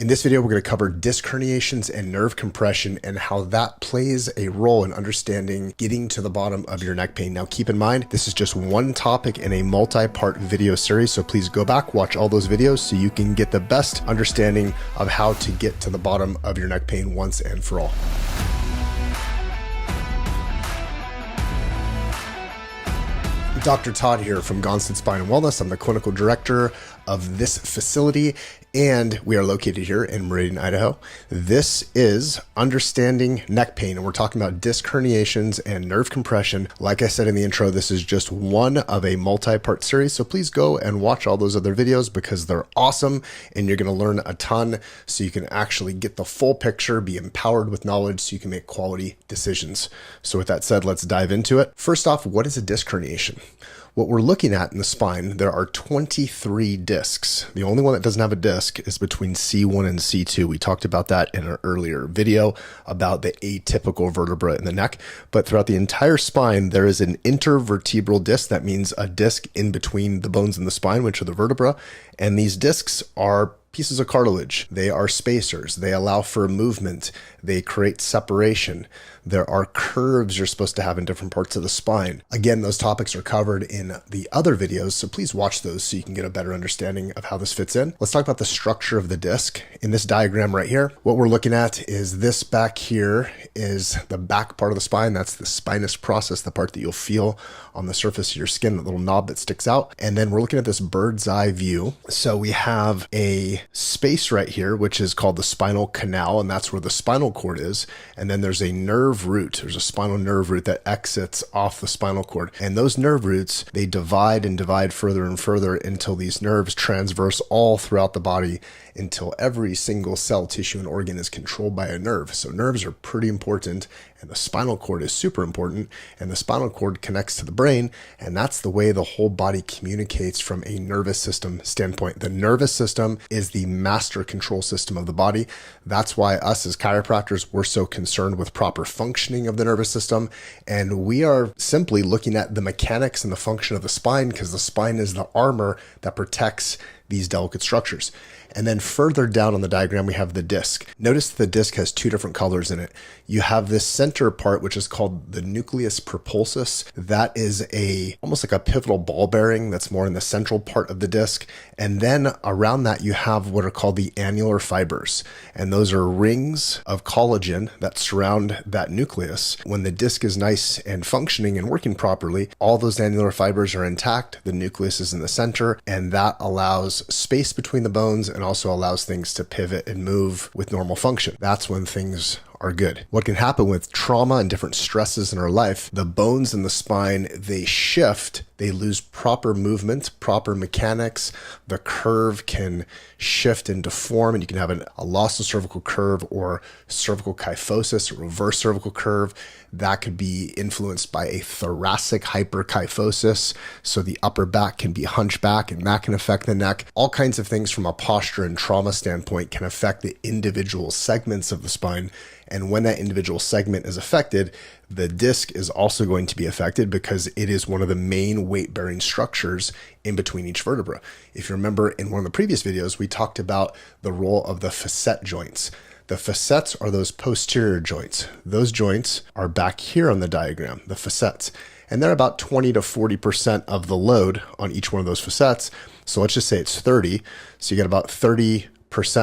In this video, we're going to cover disc herniations and nerve compression and how that plays a role in understanding getting to the bottom of your neck pain. Now, keep in mind, this is just one topic in a multi-part video series, so please go back, watch all those videos so you can get the best understanding of how to get to the bottom of your neck pain once and for all. Dr. Todd here from Gonstead Spine Wellness. I'm the clinical director of this facility, and we are located here in Meridian, Idaho. This is Understanding Neck Pain, and we're talking about disc herniations and nerve compression. Like I said in the intro, this is just one of a multi-part series, so please go and watch all those other videos because they're awesome, and you're going to learn a ton so you can actually get the full picture, be empowered with knowledge so you can make quality decisions. So with that said, let's dive into it. First off, what is a disc herniation? What we're looking at in the spine, there are 23 discs. The only one that doesn't have a disc is between C1 and C2. We talked about that in an earlier video about the atypical vertebra in the neck. But throughout the entire spine, there is an intervertebral disc. That means a disc in between the bones in the spine, which are the vertebra. And these discs are pieces of cartilage. They are spacers. They allow for movement. They create separation. There are curves you're supposed to have in different parts of the spine. Again, those topics are covered in the other videos, so please watch those so you can get a better understanding of how this fits in. Let's talk about the structure of the disc. In this diagram right here, what we're looking at is this back here is the back part of the spine. That's the spinous process, the part that you'll feel on the surface of your skin, that little knob that sticks out. And then we're looking at this bird's eye view. So we have a space right here, which is called the spinal canal, and that's where the spinal cord is. And then there's a nerve root. There's a spinal nerve root that exits off the spinal cord. And those nerve roots, they divide and divide further and further until these nerves transverse all throughout the body until every single cell, tissue, and organ is controlled by a nerve. So nerves are pretty important, and the spinal cord is super important, and the spinal cord connects to the brain, and that's the way the whole body communicates from a nervous system standpoint. The nervous system is the master control system of the body. That's why us as chiropractors, we're so concerned with proper functioning of the nervous system, and we are simply looking at the mechanics and the function of the spine because the spine is the armor that protects these delicate structures. And then further down on the diagram, we have the disc. Notice the disc has two different colors in it. You have this center part, which is called the nucleus propulsus. That is almost like a pivotal ball bearing that's more in the central part of the disc. And then around that, you have what are called the annular fibers. And those are rings of collagen that surround that nucleus. When the disc is nice and functioning and working properly, all those annular fibers are intact. The nucleus is in the center, and that allows space between the bones and also allows things to pivot and move with normal function. That's when things are good. What can happen with trauma and different stresses in our life, the bones in the spine, they shift, they lose proper movement, proper mechanics. The curve can shift and deform, and you can have a loss of cervical curve or cervical kyphosis, or reverse cervical curve. That could be influenced by a thoracic hyperkyphosis. So the upper back can be hunchback, and that can affect the neck. All kinds of things from a posture and trauma standpoint can affect the individual segments of the spine. And when that individual segment is affected, the disc is also going to be affected because it is one of the main weight-bearing structures in between each vertebra. If you remember in one of the previous videos, we talked about the role of the facet joints. The facets are those posterior joints. Those joints are back here on the diagram, the facets. And they're about 20 to 40% of the load on each one of those facets. So let's just say it's 30. So you get about 30%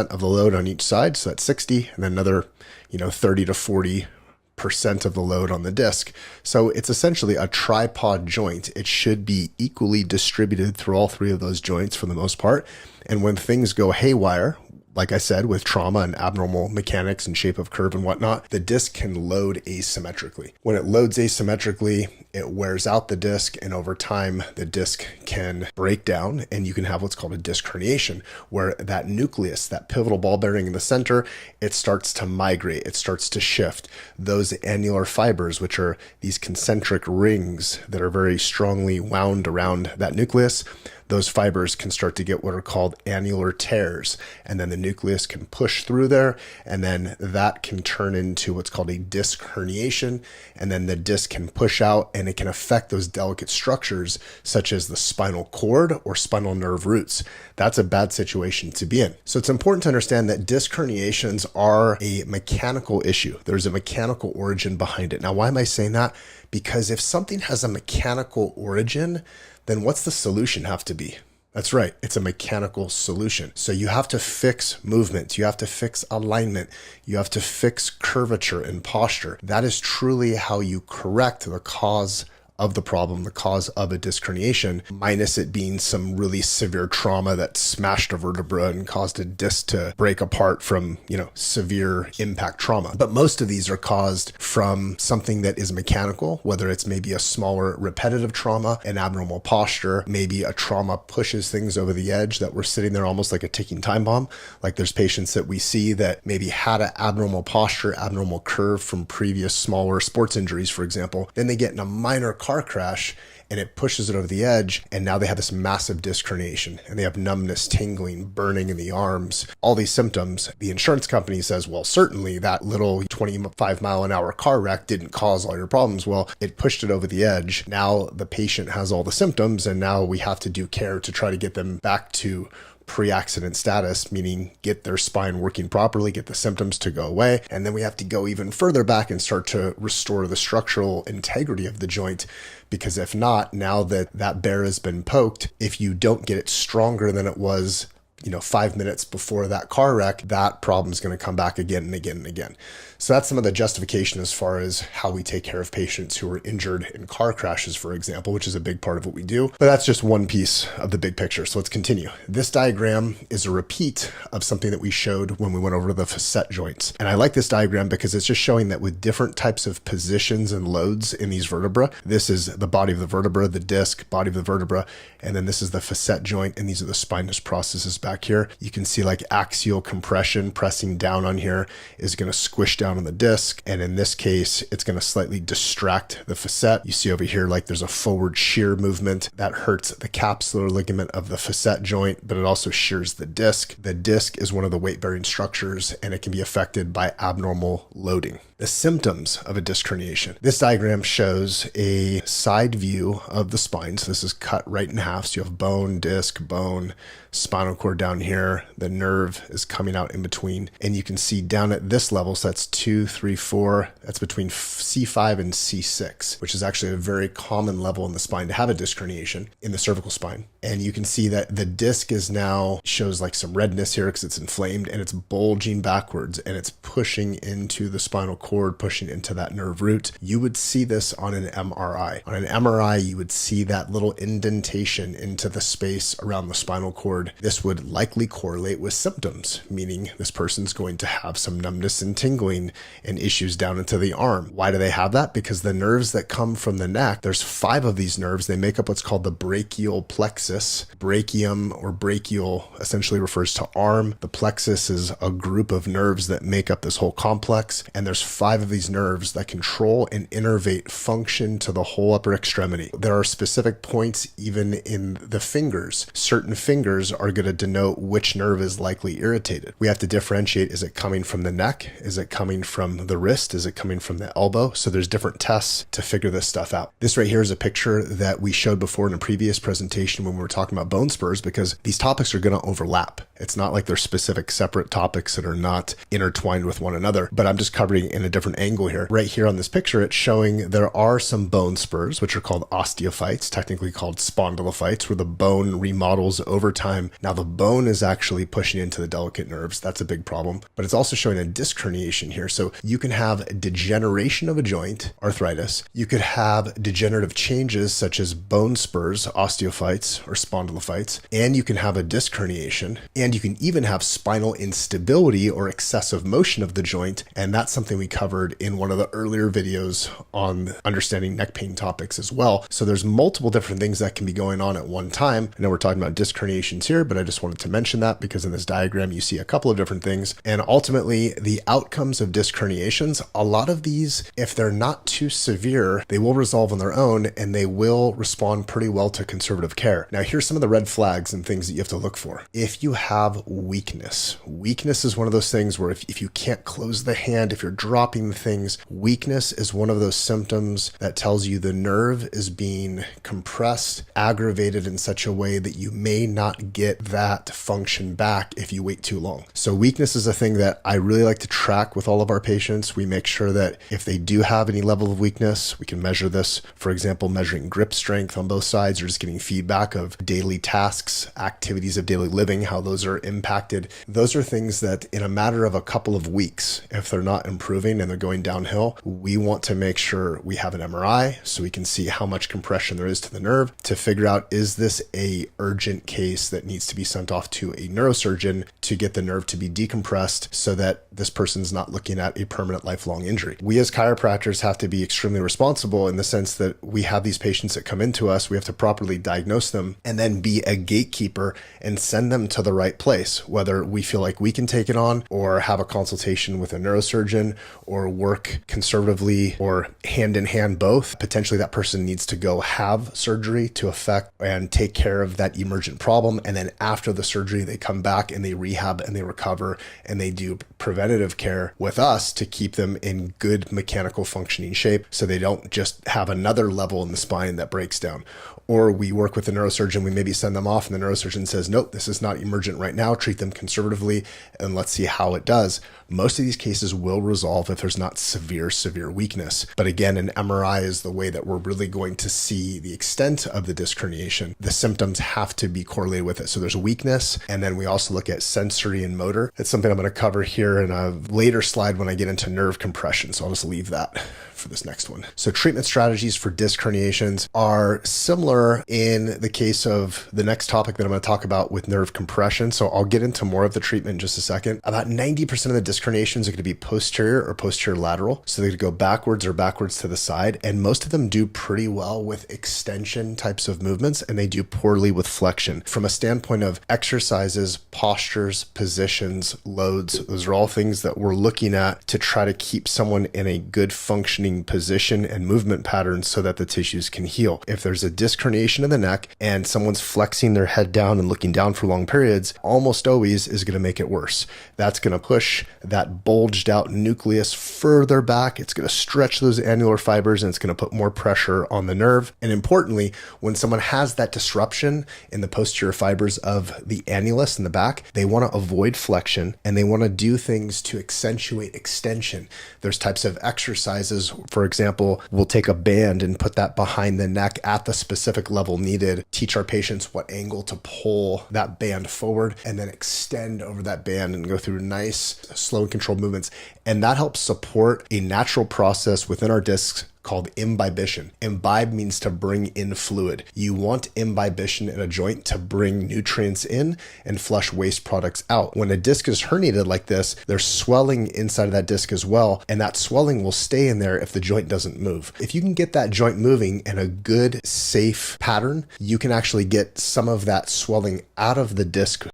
of the load on each side. So that's 60, and then another 30 to 40% of the load on the disc. So it's essentially a tripod joint. It should be equally distributed through all three of those joints for the most part. And when things go haywire, like I said, with trauma and abnormal mechanics and shape of curve and whatnot, the disc can load asymmetrically. When it loads asymmetrically, it wears out the disc, and over time, the disc can break down, and you can have what's called a disc herniation, where that nucleus, that pivotal ball bearing in the center, it starts to migrate, it starts to shift. Those annular fibers, which are these concentric rings that are very strongly wound around that nucleus, those fibers can start to get what are called annular tears. And then the nucleus can push through there, and then that can turn into what's called a disc herniation. And then the disc can push out, and it can affect those delicate structures such as the spinal cord or spinal nerve roots. That's a bad situation to be in. So it's important to understand that disc herniations are a mechanical issue. There's a mechanical origin behind it. Now, why am I saying that? Because if something has a mechanical origin, then what's the solution have to be? That's right. It's a mechanical solution. So you have to fix movement. You have to fix alignment. You have to fix curvature and posture. That is truly how you correct the cause of the problem, the cause of a disc herniation, minus it being some really severe trauma that smashed a vertebra and caused a disc to break apart from, severe impact trauma. But most of these are caused from something that is mechanical, whether it's maybe a smaller repetitive trauma, an abnormal posture, maybe a trauma pushes things over the edge that we're sitting there almost like a ticking time bomb. Like there's patients that we see that maybe had an abnormal posture, abnormal curve from previous smaller sports injuries, for example. Then they get in a minor car crash and it pushes it over the edge, and now they have this massive disc herniation, and they have numbness, tingling, burning in the arms, all these symptoms. The insurance company says, well, certainly that little 25-mile-an-hour car wreck didn't cause all your problems. Well, it pushed it over the edge. Now the patient has all the symptoms, and now we have to do care to try to get them back to pre-accident status, meaning get their spine working properly, get the symptoms to go away. And then we have to go even further back and start to restore the structural integrity of the joint. Because if not, now that bear has been poked, if you don't get it stronger than it was 5 minutes before that car wreck, that problem is going to come back again and again and again. So that's some of the justification as far as how we take care of patients who are injured in car crashes, for example, which is a big part of what we do. But that's just one piece of the big picture. So let's continue. This diagram is a repeat of something that we showed when we went over the facet joints. And I like this diagram because it's just showing that with different types of positions and loads in these vertebrae, this is the body of the vertebra, the disc, body of the vertebra, and then this is the facet joint, and these are the spinous processes back here. You can see like axial compression pressing down on here is going to squish down on the disc, and in this case it's going to slightly distract the facet. You see over here like there's a forward shear movement that hurts the capsular ligament of the facet joint, but it also shears the disc. The disc is one of the weight-bearing structures, and it can be affected by abnormal loading. The symptoms of a disc herniation. This diagram shows a side view of the spine. So this is cut right in half. So you have bone, disc, bone, spinal cord down here. The nerve is coming out in between. And you can see down at this level, so that's 2, 3, 4, that's between C5 and C6, which is actually a very common level in the spine to have a disc herniation in the cervical spine. And you can see that the disc is now shows like some redness here because it's inflamed, and it's bulging backwards, and it's pushing into the spinal cord, pushing into that nerve root. You would see this on an MRI. On an MRI, you would see that little indentation into the space around the spinal cord. This would likely correlate with symptoms, meaning this person's going to have some numbness and tingling and issues down into the arm. Why do they have that? Because the nerves that come from the neck, there's 5 of these nerves. They make up what's called the brachial plexus. Brachium or brachial essentially refers to arm. The plexus is a group of nerves that make up this whole complex, and there's 5 of these nerves that control and innervate function to the whole upper extremity. There are specific points even in the fingers. Certain fingers are going to denote which nerve is likely irritated. We have to differentiate, is it coming from the neck? Is it coming from the wrist? Is it coming from the elbow? So there's different tests to figure this stuff out. This right here is a picture that we showed before in a previous presentation when we were talking about bone spurs, because these topics are going to overlap. It's not like they're specific separate topics that are not intertwined with one another, but I'm just covering in a different angle here. Right here on this picture, it's showing there are some bone spurs, which are called osteophytes, technically called spondylophytes, where the bone remodels over time. Now the bone is actually pushing into the delicate nerves. That's a big problem, but it's also showing a disc herniation here. So you can have degeneration of a joint, arthritis. You could have degenerative changes such as bone spurs, osteophytes or spondylophytes, and you can have a disc herniation, and you can even have spinal instability or excessive motion of the joint. And that's something we covered in one of the earlier videos on understanding neck pain topics as well. So there's multiple different things that can be going on at one time. I know we're talking about disc herniations here, but I just wanted to mention that because in this diagram, you see a couple of different things. And ultimately, the outcomes of disc herniations, a lot of these, if they're not too severe, they will resolve on their own and they will respond pretty well to conservative care. Now, here's some of the red flags and things that you have to look for. If you have weakness is one of those things where if you can't close the hand, if you're dropping things, weakness is one of those symptoms that tells you the nerve is being compressed, aggravated in such a way that you may not get that function back if you wait too long. So weakness is a thing that I really like to track with all of our patients. We make sure that if they do have any level of weakness, we can measure this. For example, measuring grip strength on both sides or just getting feedback of daily tasks, activities of daily living, how those are impacted. Those are things that in a matter of a couple of weeks, if they're not improving and they're going downhill, we want to make sure we have an MRI so we can see how much compression there is to the nerve to figure out, is this a urgent case that needs to be sent off to a neurosurgeon to get the nerve to be decompressed so that this person's not looking at a permanent lifelong injury. We as chiropractors have to be extremely responsible in the sense that we have these patients that come into us, we have to properly diagnose them and then be a gatekeeper and send them to the right place, whether we feel like we can take it on or have a consultation with a neurosurgeon or work conservatively or hand in hand both. Potentially that person needs to go have surgery to affect and take care of that emergent problem. And then after the surgery, they come back and they rehab and they recover and they do preventative care with us to keep them in good mechanical functioning shape so they don't just have another level in the spine that breaks down. Or we work with the neurosurgeon, we maybe send them off and the neurosurgeon says, nope, this is not emergent right now, treat them conservatively and let's see how it does. Most of these cases will resolve if there's not severe weakness. But again, an MRI is the way that we're really going to see the extent of the disc herniation. The symptoms have to be correlated with it. So there's weakness, and then we also look at sensory and motor. That's something I'm going to cover here in a later slide when I get into nerve compression. So I'll just leave that for this next one. So treatment strategies for disc herniations are similar in the case of the next topic that I'm going to talk about with nerve compression. So I'll get into more of the treatment in just a second. About 90% of the disc herniations are going to be posterior or posterior lateral. So they could go backwards or backwards to the side. And most of them do pretty well with extension types of movements, and they do poorly with flexion. From a standpoint of exercises, postures, positions, loads, those are all things that we're looking at to try to keep someone in a good functioning position and movement patterns so that the tissues can heal. If there's a disc herniation in the neck and someone's flexing their head down and looking down for long periods, almost always is going to make it worse. That's going to push that bulged out nucleus further back. It's going to stretch those annular fibers and it's going to put more pressure on the nerve. And importantly, when someone has that disruption in the posterior fibers of the annulus in the back, they want to avoid flexion and they want to do things to accentuate extension. There's types of exercises. For example, we'll take a band and put that behind the neck at the specific level needed, teach our patients what angle to pull that band forward, and then extend over that band and go through nice, slow and controlled movements. And that helps support a natural process within our discs called imbibition. Imbibe means to bring in fluid. You want imbibition in a joint to bring nutrients in and flush waste products out. When a disc is herniated like this, there's swelling inside of that disc as well, and that swelling will stay in there if the joint doesn't move. If you can get that joint moving in a good, safe pattern, you can actually get some of that swelling out of the disc.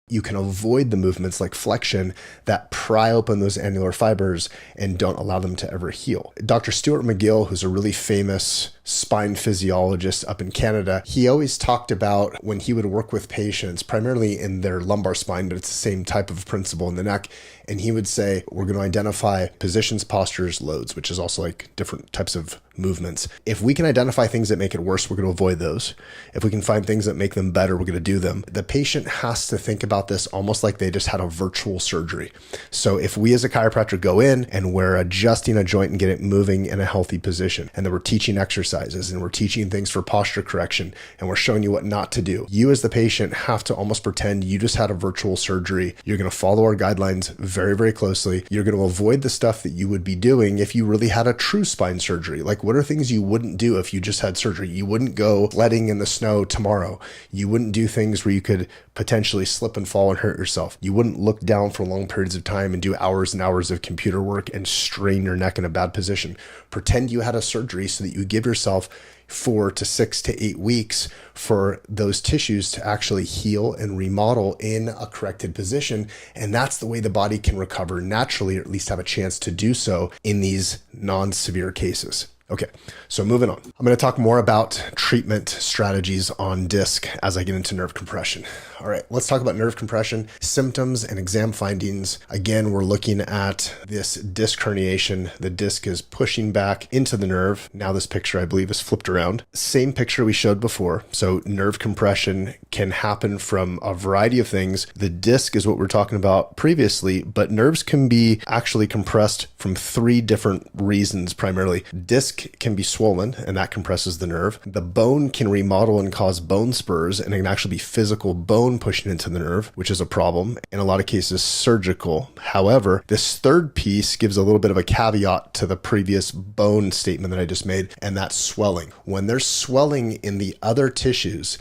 You can avoid the movements like flexion that pry open those annular fibers and don't allow them to ever heal. Dr. Stuart McGill, who's a really famous spine physiologist up in Canada, he always talked about when he would work with patients, primarily in their lumbar spine, but it's the same type of principle in the neck. And he would say, we're going to identify positions, postures, loads, which is also like different types of movements. If we can identify things that make it worse, we're going to avoid those. If we can find things that make them better, we're going to do them. The patient has to think about this almost like they just had a virtual surgery. So if we as a chiropractor go in and we're adjusting a joint and get it moving in a healthy position, and then we're teaching exercises and we're teaching things for posture correction, and we're showing you what not to do, you as the patient have to almost pretend you just had a virtual surgery. You're going to follow our guidelines very, very closely. You're going to avoid the stuff that you would be doing if you really had a true spine surgery. Like, what are things you wouldn't do if you just had surgery? You wouldn't go sledding in the snow tomorrow. You wouldn't do things where you could potentially slip and fall and hurt yourself. You wouldn't look down for long periods of time and do hours and hours of computer work and strain your neck in a bad position. Pretend you had a surgery so that you give yourself 4 to 6 to 8 weeks for those tissues to actually heal and remodel in a corrected position. And that's the way the body can recover naturally, or at least have a chance to do so in these non-severe cases. Okay, so moving on. I'm going to talk more about treatment strategies on disc as I get into nerve compression. All right, let's talk about nerve compression, symptoms and exam findings. Again, we're looking at this disc herniation. The disc is pushing back into the nerve. Now this picture, I believe, is flipped around. Same picture we showed before. So nerve compression can happen from a variety of things. The disc is what we're talking about previously, but nerves can be actually compressed from 3 different reasons primarily. Disc can be swollen, and that compresses the nerve. The bone can remodel and cause bone spurs, and it can actually be physical bone pushing into the nerve, which is a problem. In a lot of cases, surgical. However, this third piece gives a little bit of a caveat to the previous bone statement that I just made, and that's swelling. When there's swelling in the other tissues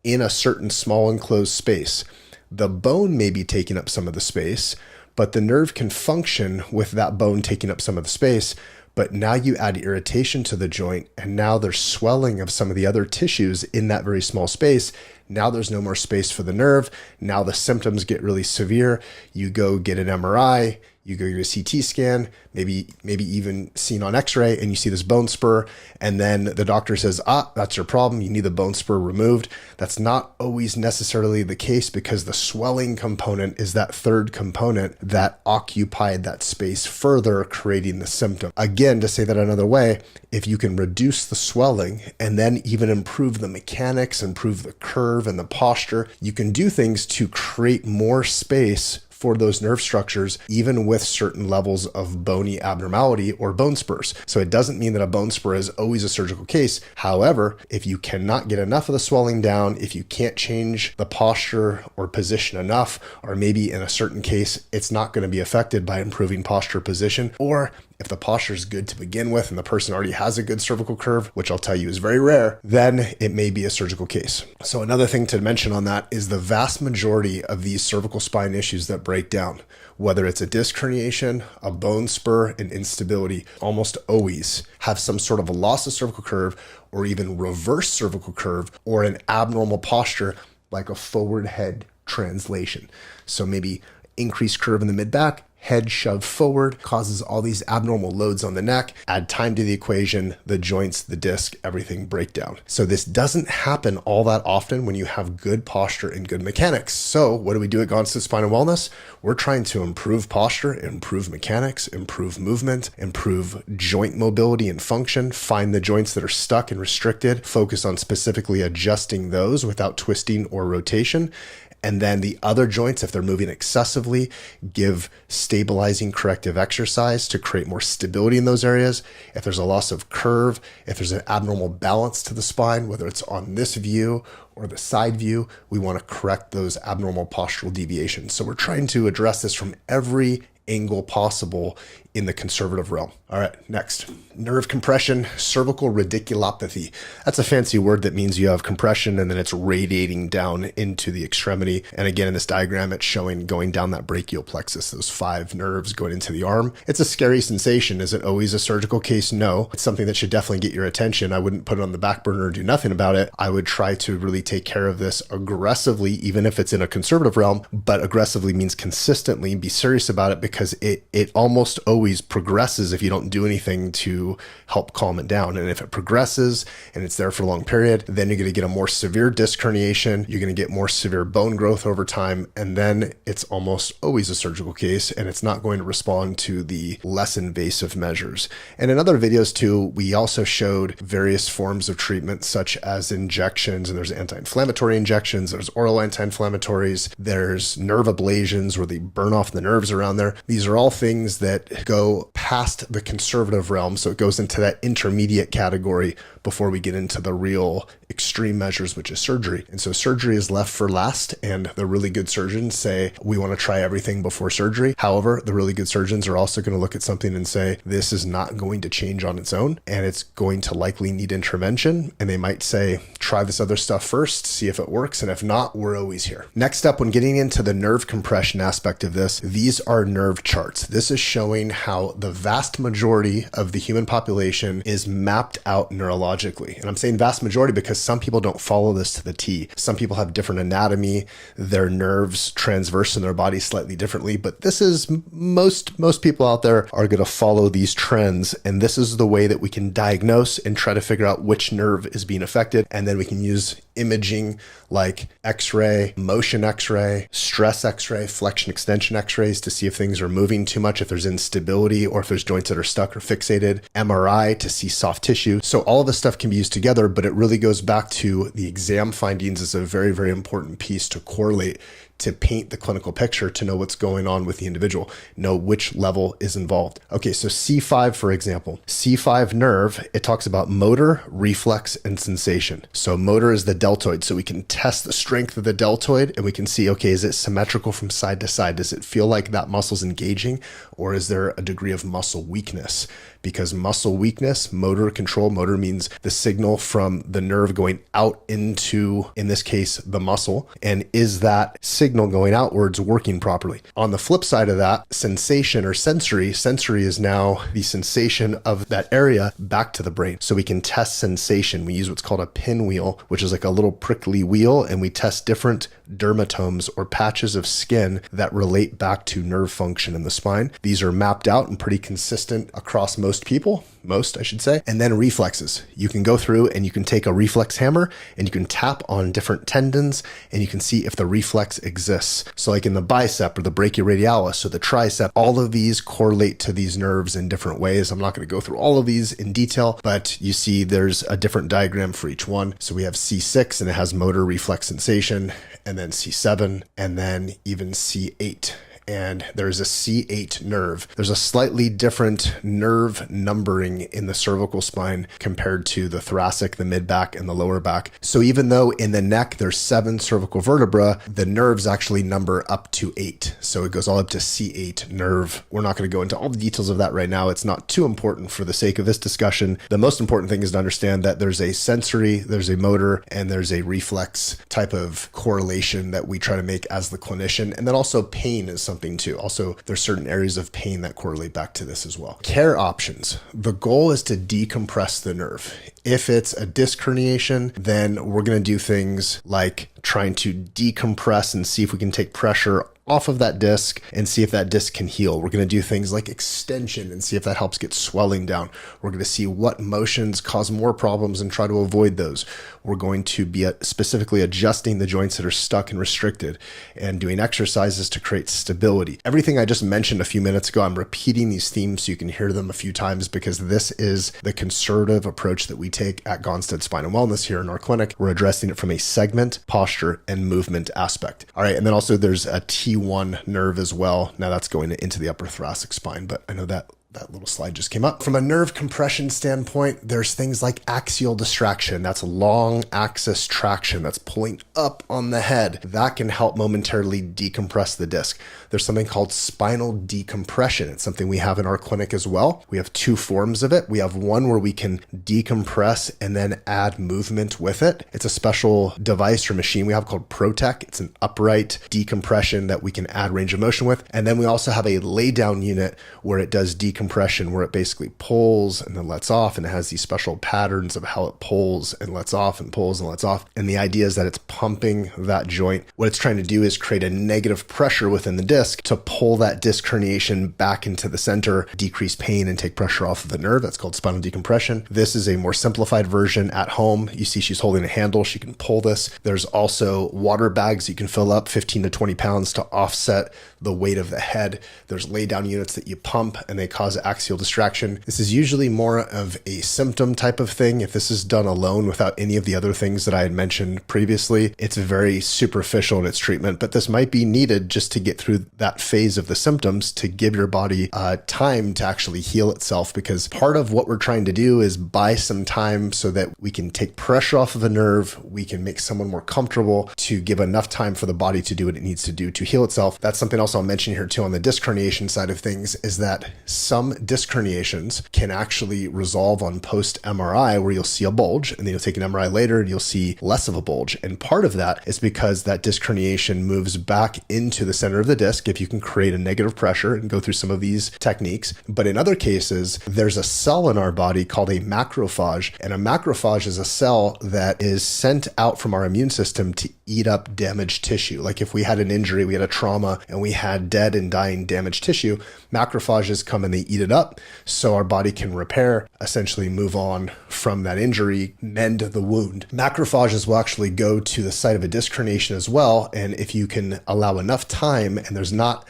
in a certain small enclosed space, the bone may be taking up some of the space, but the nerve can function with that bone taking up some of the space. But now you add irritation to the joint, and now there's swelling of some of the other tissues in that very small space. Now there's no more space for the nerve. Now the symptoms get really severe. You go get an MRI, you go get a CT scan, maybe even seen on x-ray, and you see this bone spur, and then the doctor says, that's your problem, you need the bone spur removed. That's not always necessarily the case, because the swelling component is that third component that occupied that space further, creating the symptom. Again, to say that another way, if you can reduce the swelling and then even improve the mechanics, improve the curve and the posture, you can do things to create more space for those nerve structures, even with certain levels of bony abnormality or bone spurs. So it doesn't mean that a bone spur is always a surgical case. However, if you cannot get enough of the swelling down, if you can't change the posture or position enough, or maybe in a certain case, it's not going to be affected by improving posture position, or if the posture is good to begin with and the person already has a good cervical curve, which I'll tell you is very rare, then it may be a surgical case. So another thing to mention on that is the vast majority of these cervical spine issues that break down, whether it's a disc herniation, a bone spur, an instability, almost always have some sort of a loss of cervical curve, or even reverse cervical curve, or an abnormal posture like a forward head translation. So maybe increased curve in the mid-back, head shoved forward, causes all these abnormal loads on the neck. Add time to the equation, the joints, the disc, everything break down. So this doesn't happen all that often when you have good posture and good mechanics. So what do we do at Gonstead Spine Wellness? We're trying to improve posture, improve mechanics, improve movement, improve joint mobility and function, find the joints that are stuck and restricted, focus on specifically adjusting those without twisting or rotation. And then the other joints, if they're moving excessively, give stabilizing corrective exercise to create more stability in those areas. If there's a loss of curve, if there's an abnormal balance to the spine, whether it's on this view or the side view, we want to correct those abnormal postural deviations. So we're trying to address this from every angle possible in the conservative realm. All right, next. Nerve compression, cervical radiculopathy. That's a fancy word that means you have compression and then it's radiating down into the extremity. And again, in this diagram, it's showing going down that brachial plexus, those 5 nerves going into the arm. It's a scary sensation. Is it always a surgical case? No. It's something that should definitely get your attention. I wouldn't put it on the back burner or do nothing about it. I would try to really take care of this aggressively, even if it's in a conservative realm, but aggressively means consistently. Be serious about it, because it almost always progresses if you don't do anything to help calm it down. And if it progresses and it's there for a long period, then you're going to get a more severe disc herniation. You're going to get more severe bone growth over time. And then it's almost always a surgical case, and it's not going to respond to the less invasive measures. And in other videos too, we also showed various forms of treatment, such as injections, and there's anti-inflammatory injections, there's oral anti-inflammatories, there's nerve ablations where they burn off the nerves around there. These are all things that go past the conservative realm. So it goes into that intermediate category before we get into the real extreme measures, which is surgery. And so surgery is left for last, and the really good surgeons say, we want to try everything before surgery. However, the really good surgeons are also going to look at something and say, this is not going to change on its own, and it's going to likely need intervention. And they might say, try this other stuff first, see if it works. And if not, we're always here. Next up, when getting into the nerve compression aspect of this, these are nerve charts. This is showing how the vast majority of the human population is mapped out neurologically. And I'm saying vast majority because some people don't follow this to the T. Some people have different anatomy, their nerves transverse in their body slightly differently, but this is most people out there are going to follow these trends. And this is the way that we can diagnose and try to figure out which nerve is being affected. And then we can use imaging like X-ray, motion X-ray, stress X-ray, flexion extension X-rays to see if things are moving too much, if there's instability or if there's joints that are stuck or fixated, MRI to see soft tissue. So all of this stuff can be used together, but it really goes back to the exam findings is a very, very important piece to correlate, to paint the clinical picture, to know what's going on with the individual, know which level is involved. Okay, so C5, for example, C5 nerve, it talks about motor, reflex, and sensation. So motor is the deltoid. So we can test the strength of the deltoid and we can see, okay, is it symmetrical from side to side? Does it feel like that muscle's engaging, or is there a degree of muscle weakness? Because muscle weakness, motor control, motor means the signal from the nerve going out into, in this case, the muscle. And is that signal going outwards working properly? On the flip side of that, sensation or sensory is now the sensation of that area back to the brain. So we can test sensation. We use what's called a pinwheel, which is like a little prickly wheel, and we test different dermatomes or patches of skin that relate back to nerve function in the spine. These are mapped out and pretty consistent across most people, I should say. And then reflexes. You can go through and you can take a reflex hammer and you can tap on different tendons and you can see if the reflex exists. So like in the bicep or the brachioradialis or the tricep, all of these correlate to these nerves in different ways. I'm not going to go through all of these in detail, but you see there's a different diagram for each one. So we have C6 and it has motor, reflex, sensation, and then C7, and then even C8. And there's a C8 nerve. There's a slightly different nerve numbering in the cervical spine compared to the thoracic, the mid back, and the lower back. So even though in the neck there's 7 cervical vertebra, the nerves actually number up to 8. So it goes all up to C8 nerve. We're not going to go into all the details of that right now. It's not too important for the sake of this discussion. The most important thing is to understand that there's a sensory, there's a motor, and there's a reflex type of correlation that we try to make as the clinician. And then also pain is something too. Also, there's certain areas of pain that correlate back to this as well. Care options. The goal is to decompress the nerve. If it's a disc herniation, then we're going to do things like trying to decompress and see if we can take pressure off of that disc and see if that disc can heal. We're going to do things like extension and see if that helps get swelling down. We're going to see what motions cause more problems and try to avoid those. We're going to be specifically adjusting the joints that are stuck and restricted and doing exercises to create stability. Everything I just mentioned a few minutes ago, I'm repeating these themes so you can hear them a few times because this is the conservative approach that we take at Gonstead Spine Wellness here in our clinic. We're addressing it from a segment, posture, and movement aspect. All right, and then also there's a T1 nerve as well. Now that's going into the upper thoracic spine, but I know that little slide just came up. From a nerve compression standpoint, there's things like axial distraction. That's long axis traction. That's pulling up on the head. That can help momentarily decompress the disc. There's something called spinal decompression. It's something we have in our clinic as well. We have 2 forms of it. We have one where we can decompress and then add movement with it. It's a special device or machine we have called Protec. It's an upright decompression that we can add range of motion with. And then we also have a lay down unit where it does decompression, where it basically pulls and then lets off, and it has these special patterns of how it pulls and lets off and pulls and lets off. And the idea is that it's pumping that joint. What it's trying to do is create a negative pressure within the disc to pull that disc herniation back into the center, decrease pain, and take pressure off of the nerve. That's called spinal decompression. This is a more simplified version at home. You see she's holding a handle. She can pull this. There's also water bags you can fill up 15 to 20 pounds to offset the weight of the head. There's lay down units that you pump and they cause cause axial distraction. This is usually more of a symptom type of thing. If this is done alone without any of the other things that I had mentioned previously, it's very superficial in its treatment, but this might be needed just to get through that phase of the symptoms to give your body time to actually heal itself, because part of what we're trying to do is buy some time so that we can take pressure off of a nerve, we can make someone more comfortable, to give enough time for the body to do what it needs to do to heal itself. That's something else I'll mention here too on the disc herniation side of things, is that some disc herniations can actually resolve on post MRI, where you'll see a bulge and then you'll take an MRI later and you'll see less of a bulge. And part of that is because that disc herniation moves back into the center of the disc if you can create a negative pressure and go through some of these techniques. But in other cases, there's a cell in our body called a macrophage, and a macrophage is a cell that is sent out from our immune system to eat up damaged tissue. Like if we had an injury, we had a trauma, and we had dead and dying damaged tissue, macrophages come and they eat it up so our body can repair, essentially move on from that injury, mend the wound. Macrophages will actually go to the site of a disc herniation as well, and if you can allow enough time and there's not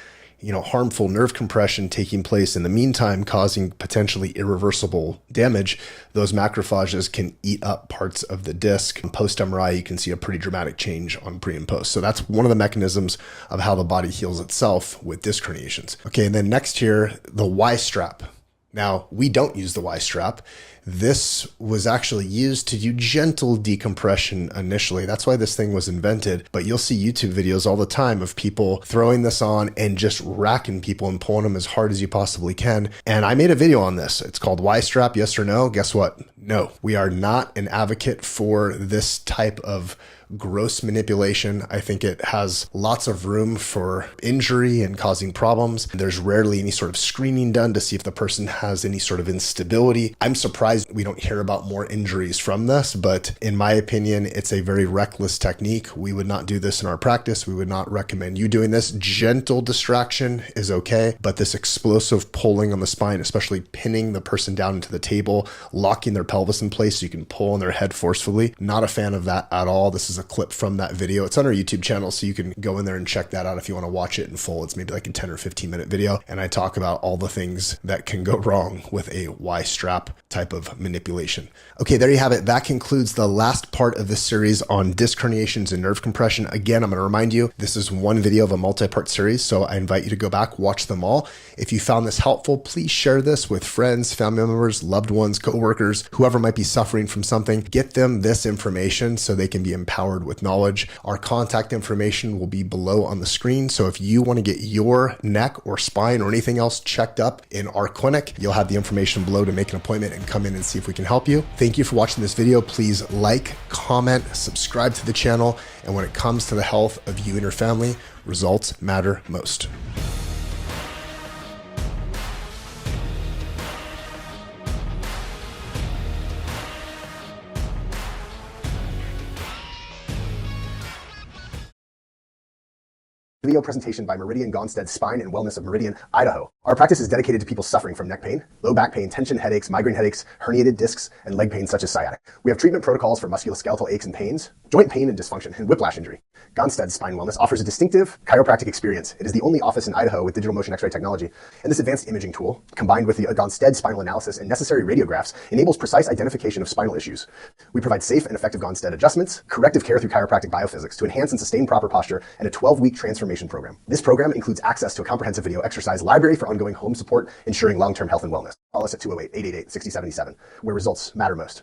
harmful nerve compression taking place in the meantime, causing potentially irreversible damage, those macrophages can eat up parts of the disc. Post MRI, you can see a pretty dramatic change on pre and post. So that's one of the mechanisms of how the body heals itself with disc herniations. Okay, and then next here, the Y strap. Now, we don't use the Y strap. This was actually used to do gentle decompression initially. That's why this thing was invented. But you'll see YouTube videos all the time of people throwing this on and just racking people and pulling them as hard as you possibly can. And I made a video on this. It's called Y strap, yes or no? Guess what? No, we are not an advocate for this type of gross manipulation. I think it has lots of room for injury and causing problems. There's rarely any sort of screening done to see if the person has any sort of instability. I'm surprised we don't hear about more injuries from this, but in my opinion, it's a very reckless technique. We would not do this in our practice. We would not recommend you doing this. Gentle distraction is okay, but this explosive pulling on the spine, especially pinning the person down into the table, locking their pelvis in place so you can pull on their head forcefully, not a fan of that at all. This is a clip from that video. It's on our YouTube channel, so you can go in there and check that out if you want to watch it in full. It's maybe like a 10 or 15 minute video, and I talk about all the things that can go wrong with a Y strap type of manipulation. Okay, there you have it. That concludes the last part of this series on disc herniations and nerve compression. Again, I'm going to remind you, this is one video of a multi-part series, so I invite you to go back, watch them all. If you found this helpful, please share this with friends, family members, loved ones, coworkers, whoever might be suffering from something. Get them this information so they can be empowered with knowledge. Our contact information will be below on the screen. So if you want to get your neck or spine or anything else checked up in our clinic, you'll have the information below to make an appointment and come in and see if we can help you. Thank you for watching this video. Please like, comment, subscribe to the channel. And when it comes to the health of you and your family, results matter most. Video presentation by Meridian Gonstead Spine and Wellness of Meridian, Idaho. Our practice is dedicated to people suffering from neck pain, low back pain, tension headaches, migraine headaches, herniated discs, and leg pain such as sciatic. We have treatment protocols for musculoskeletal aches and pains, joint pain and dysfunction, and whiplash injury. Gonstead Spine Wellness offers a distinctive chiropractic experience. It is the only office in Idaho with digital motion X-ray technology, and this advanced imaging tool, combined with the Gonstead spinal analysis and necessary radiographs, enables precise identification of spinal issues. We provide safe and effective Gonstead adjustments, corrective care through chiropractic biophysics to enhance and sustain proper posture, and a 12-week transformation program. This program includes access to a comprehensive video exercise library for ongoing home support, ensuring long-term health and wellness. Call us at 208-888-6077, where results matter most.